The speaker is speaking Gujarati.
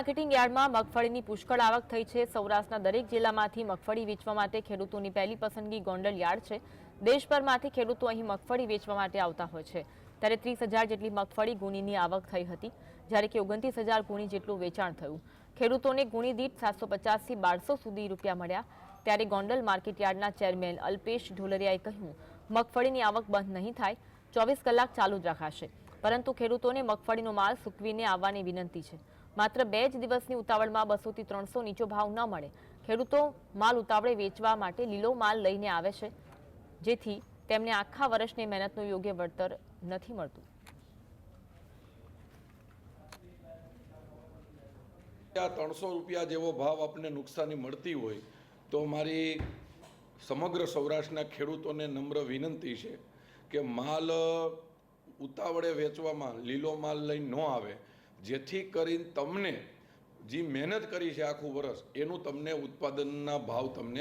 માર્કેટિંગ યાર્ડમાં મગફળીની પુષ્કળ આવક થઈ છે। સૌરાષ્ટ્રના દરેક જિલ્લામાંથી મગફળી વેચવા માટે ખેડૂતોની પહેલી પસંદગી ગોંડલ યાર્ડ છે। દેશભરમાંથી ખેડૂતો અહીં મગફળી વેચવા માટે આવતા હોય છે। ત્યારે 30,000 જેટલી મગફળી ગુણીની આવક થઈ હતી, જ્યારે કે 29,000 ગુણી જેટલું વેચાણ થયું। ખેડૂતોને ગુણી દીઠ 750 થી 1200 સુધી રૂપિયા મળ્યા। ત્યારે ગોંડલ માર્કેટ યાર્ડના ચેરમેન અલ્પેશ ઢોલરિયાએ કહ્યું, મગફળીની આવક બંધ નહીં થાય, 24 કલાક ચાલુ જ રખાશે, પરંતુ ખેડૂતોને મગફળીનો માલ સૂકવીને આવવાની વિનંતી છે। માત્ર 2 જ દિવસની ઉતાવળમાં 200 થી 300 નીચો ભાવ ન મળે। ખેડૂતો માલ ઉતાવળે વેચવા માટે લીલો માલ લઈને આવે છે, જેથી તેમને આખા વર્ષની મહેનતનું યોગ્ય વળતર નથી મળતું। 300 રૂપિયા જેવો ભાવ આપણને નુકસાની મળતી હોય તો મારી સમગ્ર સૌરાષ્ટ્રના ખેડૂતોને નમ્ર વિનંતી છે કે માલ ઉતાવળે વેચવામાં લીલો માલ લઈને ન આવે, જેથી કરીને તમને જે મહેનત કરી છે આખું વર્ષ એનું તમને ઉત્પાદનના ભાવ તમને